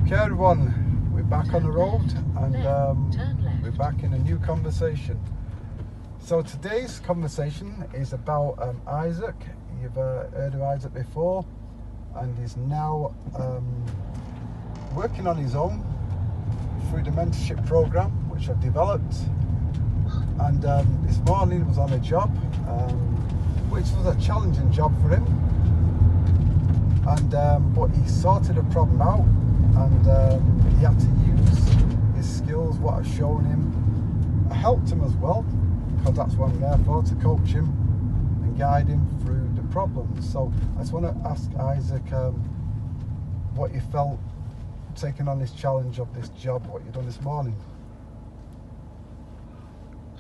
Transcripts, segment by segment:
Okay everyone, we're back on the road and we're back in a new conversation. So today's conversation is about Isaac. You've heard of Isaac before, and he's now working on his own through the mentorship program which I've developed. And this morning he was on a job which was a challenging job for him, and but he sorted a problem out, and he had to use his skills, what I've shown him. I helped him as well, because that's what I'm there for, to coach him and guide him through the problems. So I just want to ask Isaac what you felt taking on this challenge of this job, what you've done this morning.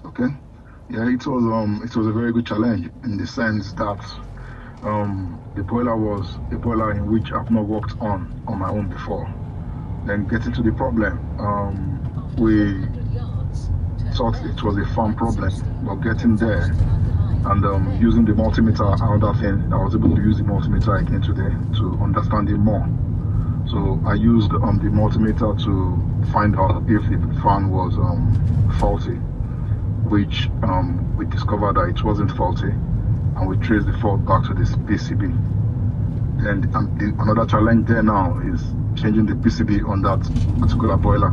Okay, yeah, it was a very good challenge in the sense that the boiler was a boiler in which I've not worked on my own before. Then getting to the problem, we thought it was a farm problem, but getting there and using the multimeter, another thing, I was able to use the multimeter again today to understand it more. So I used the multimeter to find out if the fan was faulty, which we discovered that it wasn't faulty, and we traced the fault back to this PCB. And another challenge there now is changing the PCB on that particular boiler.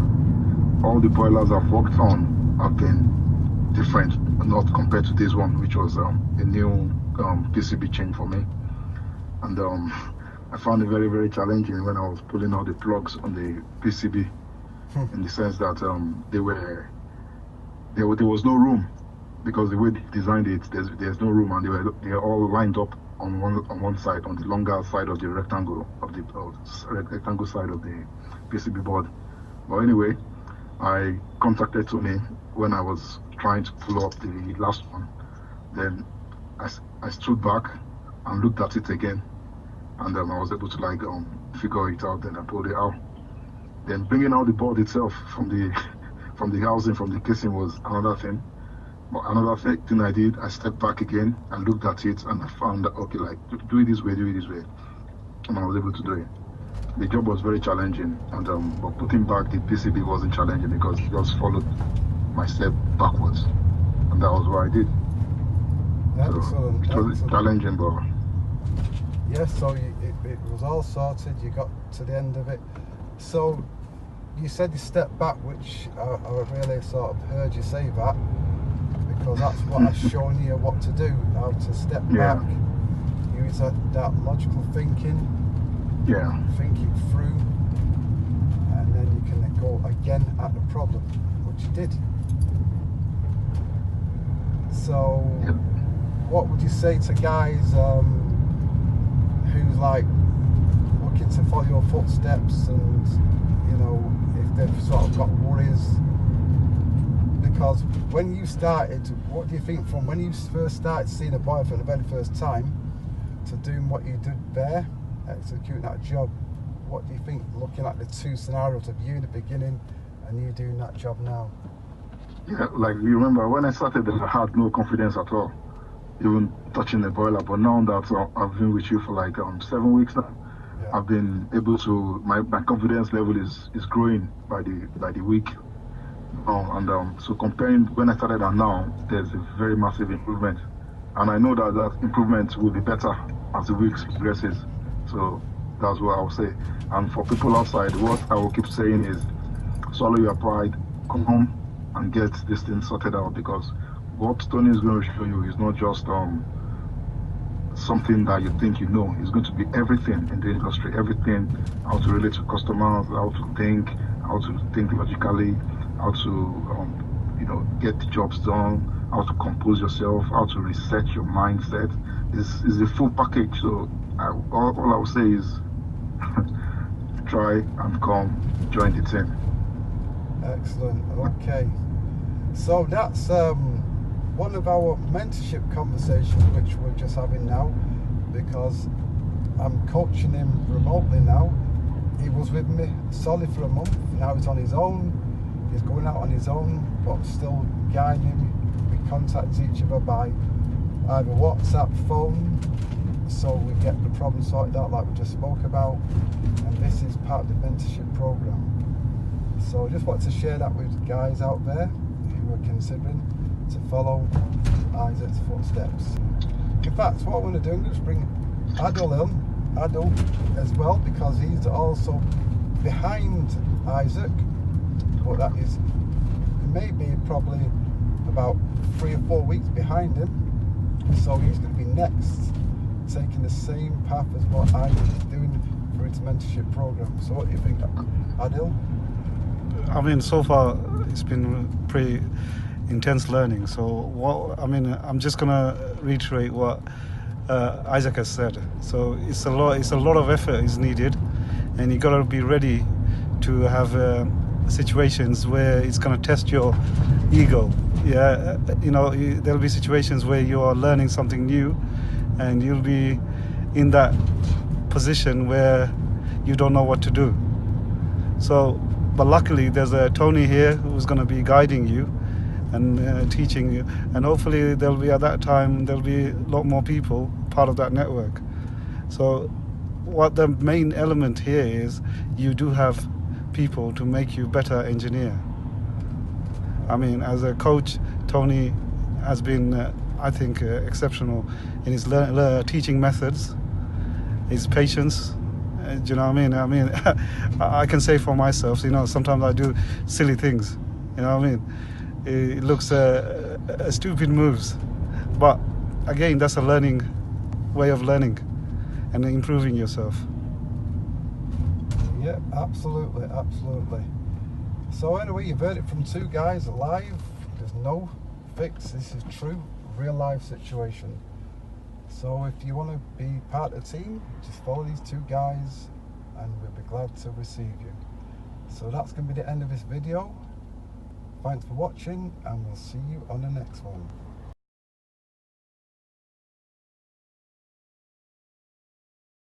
All the boilers I've worked on have been different, not compared to this one, which was a new PCB change for me. And I found it very, very challenging when I was pulling out the plugs on the PCB, in the sense that there was no room, because the way they designed it, there's no room, and they were all lined up on one side, on the longer side of the rectangle rectangle side of the PCB board. But anyway, I contacted Tony when I was trying to pull up the last one. Then I stood back and looked at it again, and I was able to figure it out. Then I pulled it out. Then bringing out the board itself from the housing, from the casing, was another thing. But another thing I did, I stepped back again and looked at it, and I found that, okay, do it this way, and I was able to do it. The job was very challenging, and but putting back the PCB wasn't challenging, because it just followed my step backwards, and that was what I did. Excellent. So it was challenging, but yes, so it was all sorted, you got to the end of it. So you said you stepped back, which I really sort of heard you say that, because that's what I've shown you what to do, how to step back, use that logical thinking, think it through, and then you can then go again at the problem, which you did. So what would you say to guys who's looking to follow your footsteps, and if they've sort of got worries? Because when you started, what do you think, from when you first started seeing a boy for the very first time to doing what you did there, executing that job, what do you think, looking at the two scenarios of you in the beginning and you doing that job now? Yeah, you remember when I started, I had no confidence at all, even touching the boiler. But now that I've been with you for 7 weeks now, I've been able to, my confidence level is growing by the week. So comparing when I started and now, there's a very massive improvement, and I know that improvement will be better as the weeks progresses. So that's what I will say. And for people outside, what I will keep saying is, swallow your pride, come home and get this thing sorted out, because what Tony is going to show you is not just something that you think you know. It's going to be everything in the industry, everything, how to relate to customers, how to think logically, how to get the jobs done, how to compose yourself, how to reset your mindset. Is a full package. So all I would say is try and come join the team. Excellent. Okay, so that's one of our mentorship conversations which we're just having now, because I'm coaching him remotely now. He was with me solid for a month, now he's on his own. He's going out on his own, but still guiding him. We contact each other by either WhatsApp, phone, so we get the problem sorted out like we just spoke about, and this is part of the mentorship program. So I just want to share that with guys out there who are considering to follow Isaac's footsteps. In fact, what I want to do, I'm going to bring Adil as well, because he's also behind Isaac, but that is maybe probably about 3 or 4 weeks behind him. So he's going to be next, taking the same path as what Isaac is doing for his mentorship program. So what do you think, Adil? I mean, so far it's been pretty intense learning. So I'm just gonna reiterate what Isaac has said. So it's a lot of effort is needed, and you gotta be ready to have situations where it's gonna test your ego. Yeah, there'll be situations where you are learning something new, and you'll be in that position where you don't know what to do. So, but luckily there's a Tony here who's going to be guiding you and teaching you, and hopefully there'll be, at that time, there'll be a lot more people part of that network. So what the main element here is, you do have people to make you better engineer. I mean, as a coach, Tony has been, I think, exceptional in his teaching methods, his patience. Do you know what I mean? I can say for myself, sometimes I do silly things. You know what I mean? It looks stupid moves, but again, that's a way of learning and improving yourself. Yeah, absolutely. So anyway, you've heard it from two guys live. There's no fix. This is true, real life situation. So if you want to be part of the team, just follow these two guys and we'll be glad to receive you. So that's going to be the end of this video. Thanks for watching, and we'll see you on the next one.